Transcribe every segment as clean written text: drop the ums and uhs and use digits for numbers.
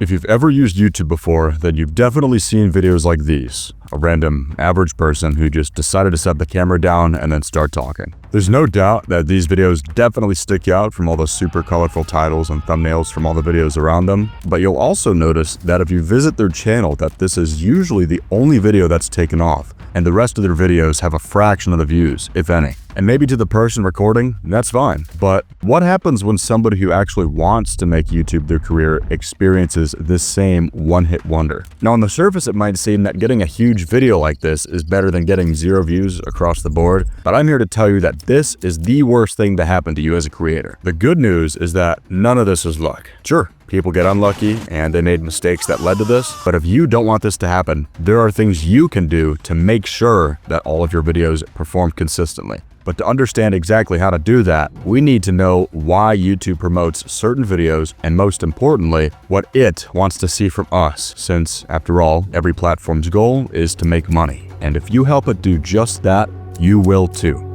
If you've ever used YouTube before, then you've definitely seen videos like these. A random average person who just decided to set the camera down and then start talking. There's no doubt that these videos definitely stick out from all the super colorful titles and thumbnails from all the videos around them, but you'll also notice that if you visit their channel that this is usually the only video that's taken off, and the rest of their videos have a fraction of the views, if any. And maybe to the person recording, that's fine. But what happens when somebody who actually wants to make YouTube their career experiences this same one-hit wonder? Now, on the surface, it might seem that getting a huge video like this is better than getting 0 views across the board, but I'm here to tell you that this is the worst thing to happen to you as a creator. The good news is that none of this is luck. Sure, people get unlucky and they made mistakes that led to this, but if you don't want this to happen, there are things you can do to make sure that all of your videos perform consistently. But to understand exactly how to do that, we need to know why YouTube promotes certain videos and, most importantly, what it wants to see from us, since, after all, every platform's goal is to make money. And if you help it do just that, you will too.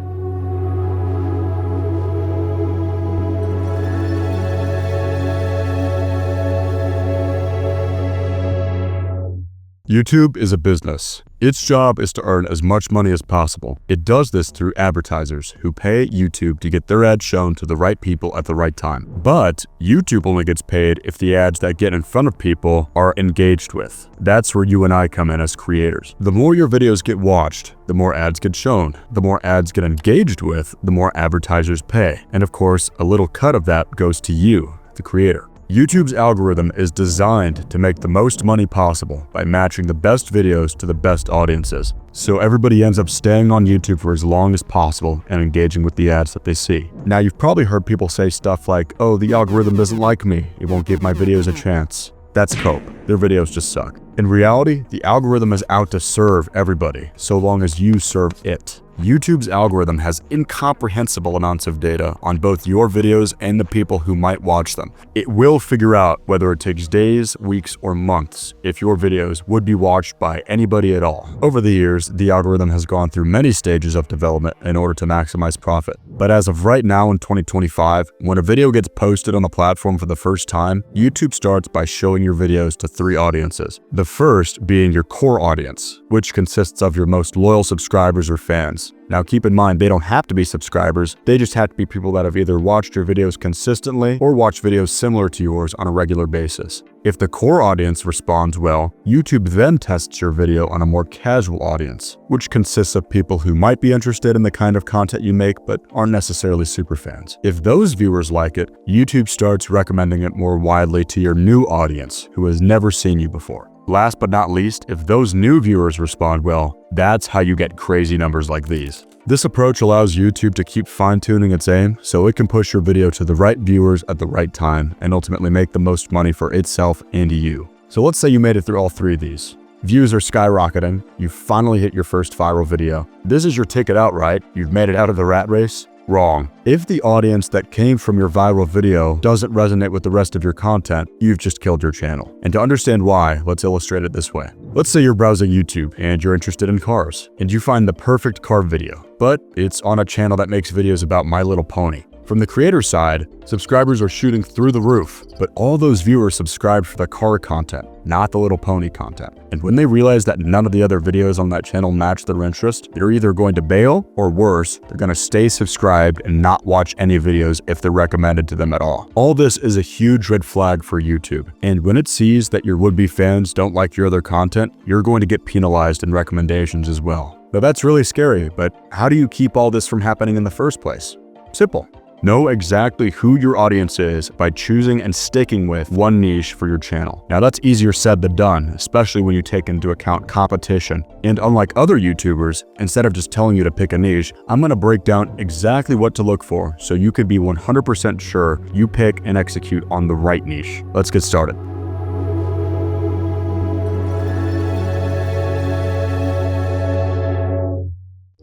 YouTube is a business. Its job is to earn as much money as possible. It does this through advertisers who pay YouTube to get their ads shown to the right people at the right time. But YouTube only gets paid if the ads that get in front of people are engaged with. That's where you and I come in as creators. The more your videos get watched, the more ads get shown. The more ads get engaged with, the more advertisers pay. And of course, a little cut of that goes to you, the creator. YouTube's algorithm is designed to make the most money possible by matching the best videos to the best audiences. So everybody ends up staying on YouTube for as long as possible and engaging with the ads that they see. Now, you've probably heard people say stuff like, oh, the algorithm doesn't like me. It won't give my videos a chance. That's cope. Their videos just suck. In reality, the algorithm is out to serve everybody, so long as you serve it. YouTube's algorithm has incomprehensible amounts of data on both your videos and the people who might watch them. It will figure out whether it takes days, weeks, or months if your videos would be watched by anybody at all. Over the years, the algorithm has gone through many stages of development in order to maximize profit. But as of right now in 2025, when a video gets posted on a platform for the first time, YouTube starts by showing your videos to 3 audiences. The first being your core audience, which consists of your most loyal subscribers or fans. Now keep in mind, they don't have to be subscribers, they just have to be people that have either watched your videos consistently or watch videos similar to yours on a regular basis. If the core audience responds well, YouTube then tests your video on a more casual audience, which consists of people who might be interested in the kind of content you make but aren't necessarily super fans. If those viewers like it, YouTube starts recommending it more widely to your new audience who has never seen you before. Last but not least, if those new viewers respond well, that's how you get crazy numbers like these. This approach allows YouTube to keep fine-tuning its aim so it can push your video to the right viewers at the right time and ultimately make the most money for itself and you. So let's say you made it through all 3 of these. Views are skyrocketing, you finally hit your first viral video. This is your ticket out, right? You've made it out of the rat race? Wrong. If the audience that came from your viral video doesn't resonate with the rest of your content, you've just killed your channel. And to understand why, let's illustrate it this way. Let's say you're browsing YouTube and you're interested in cars, and you find the perfect car video, but it's on a channel that makes videos about My Little Pony. From the creator side, subscribers are shooting through the roof, but all those viewers subscribed for the car content, not the Little Pony content. And when they realize that none of the other videos on that channel match their interest, they're either going to bail, or worse, they're going to stay subscribed and not watch any videos if they're recommended to them at all. All this is a huge red flag for YouTube. And when it sees that your would-be fans don't like your other content, you're going to get penalized in recommendations as well. Now that's really scary, but how do you keep all this from happening in the first place? Simple. Know exactly who your audience is by choosing and sticking with one niche for your channel. Now that's easier said than done, especially when you take into account competition. And unlike other YouTubers, instead of just telling you to pick a niche, I'm going to break down exactly what to look for so you can be 100% sure you pick and execute on the right niche. Let's get started.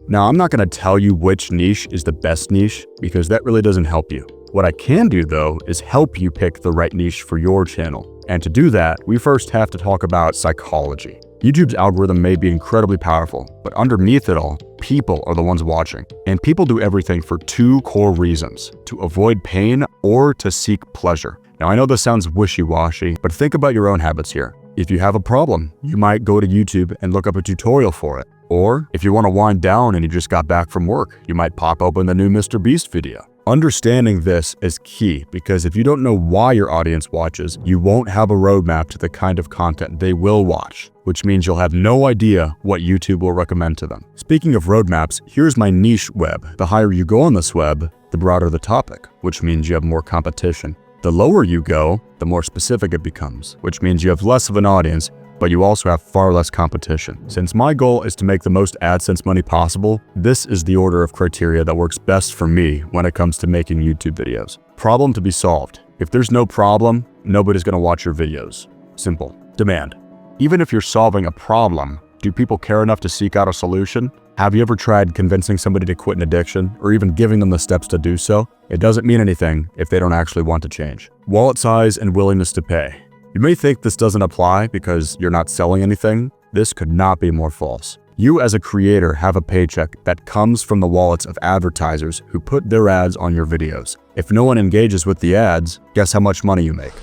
Now, I'm not going to tell you which niche is the best niche because that really doesn't help you. What I can do, though, is help you pick the right niche for your channel. And to do that, we first have to talk about psychology. YouTube's algorithm may be incredibly powerful, but underneath it all, people are the ones watching. And people do everything for 2 core reasons: to avoid pain or to seek pleasure. Now I know this sounds wishy-washy, but think about your own habits here. If you have a problem, you might go to YouTube and look up a tutorial for it. Or if you want to wind down and you just got back from work, you might pop open the new Mr. Beast video. Understanding this is key because if you don't know why your audience watches, you won't have a roadmap to the kind of content they will watch, which means you'll have no idea what YouTube will recommend to them. Speaking of roadmaps, here's my niche web. The higher you go on this web, the broader the topic, which means you have more competition. The lower you go, the more specific it becomes, which means you have less of an audience, but you also have far less competition. Since my goal is to make the most AdSense money possible, this is the order of criteria that works best for me when it comes to making YouTube videos. Problem to be solved. If there's no problem, nobody's gonna watch your videos. Simple. Demand. Even if you're solving a problem, do people care enough to seek out a solution? Have you ever tried convincing somebody to quit an addiction or even giving them the steps to do so? It doesn't mean anything if they don't actually want to change. Wallet size and willingness to pay. You may think this doesn't apply because you're not selling anything. This could not be more false. You as a creator have a paycheck that comes from the wallets of advertisers who put their ads on your videos. If no one engages with the ads, guess how much money you make?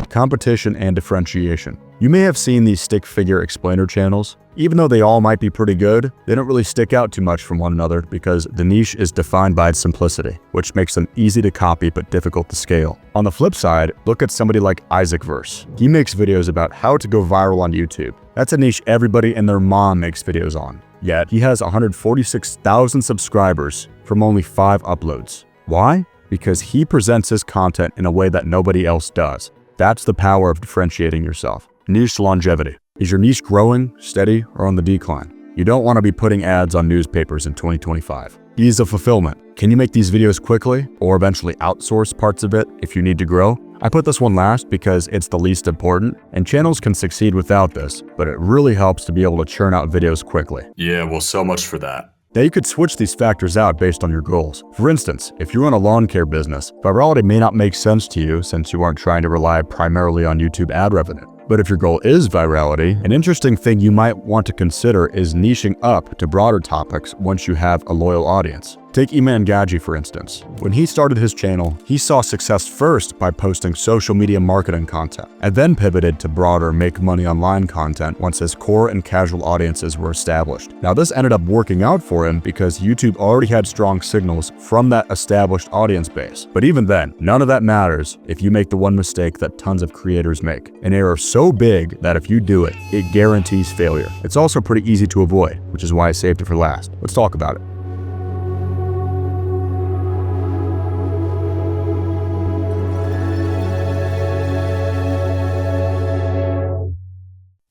Competition and differentiation. You may have seen these stick figure explainer channels. Even though they all might be pretty good, they don't really stick out too much from one another because the niche is defined by its simplicity, which makes them easy to copy but difficult to scale. On the flip side, look at somebody like Isaac Verse. He makes videos about how to go viral on YouTube. That's a niche everybody and their mom makes videos on. Yet, he has 146,000 subscribers from only 5 uploads. Why? Because he presents his content in a way that nobody else does. That's the power of differentiating yourself. Niche longevity. Is your niche growing, steady, or on the decline? You don't want to be putting ads on newspapers in 2025. Ease of fulfillment. Can you make these videos quickly or eventually outsource parts of it if you need to grow? I put this one last because it's the least important, and channels can succeed without this, but it really helps to be able to churn out videos quickly. Yeah, well, so much for that. Now you could switch these factors out based on your goals. For instance, if you run a lawn care business, virality may not make sense to you since you aren't trying to rely primarily on YouTube ad revenue. But if your goal is virality, an interesting thing you might want to consider is niching up to broader topics once you have a loyal audience. Take Iman Gaji for instance. When he started his channel, he saw success first by posting social media marketing content, and then pivoted to broader make money online content once his core and casual audiences were established. Now this ended up working out for him because YouTube already had strong signals from that established audience base. But even then, none of that matters if you make the one mistake that tons of creators make, an error so big that if you do it, it guarantees failure. It's also pretty easy to avoid, which is why I saved it for last. Let's talk about it.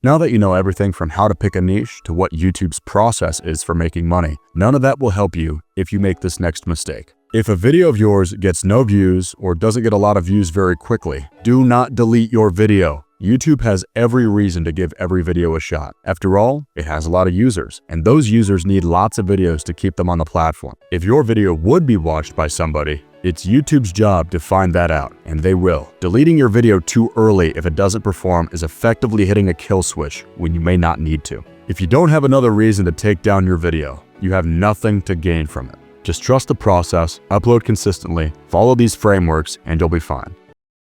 Now that you know everything from how to pick a niche to what YouTube's process is for making money, none of that will help you if you make this next mistake. If a video of yours gets no views or doesn't get a lot of views very quickly, do not delete your video. YouTube has every reason to give every video a shot. After all, it has a lot of users, and those users need lots of videos to keep them on the platform. If your video would be watched by somebody, it's YouTube's job to find that out, and they will. Deleting your video too early if it doesn't perform is effectively hitting a kill switch when you may not need to. If you don't have another reason to take down your video, you have nothing to gain from it. Just trust the process, upload consistently, follow these frameworks, and you'll be fine.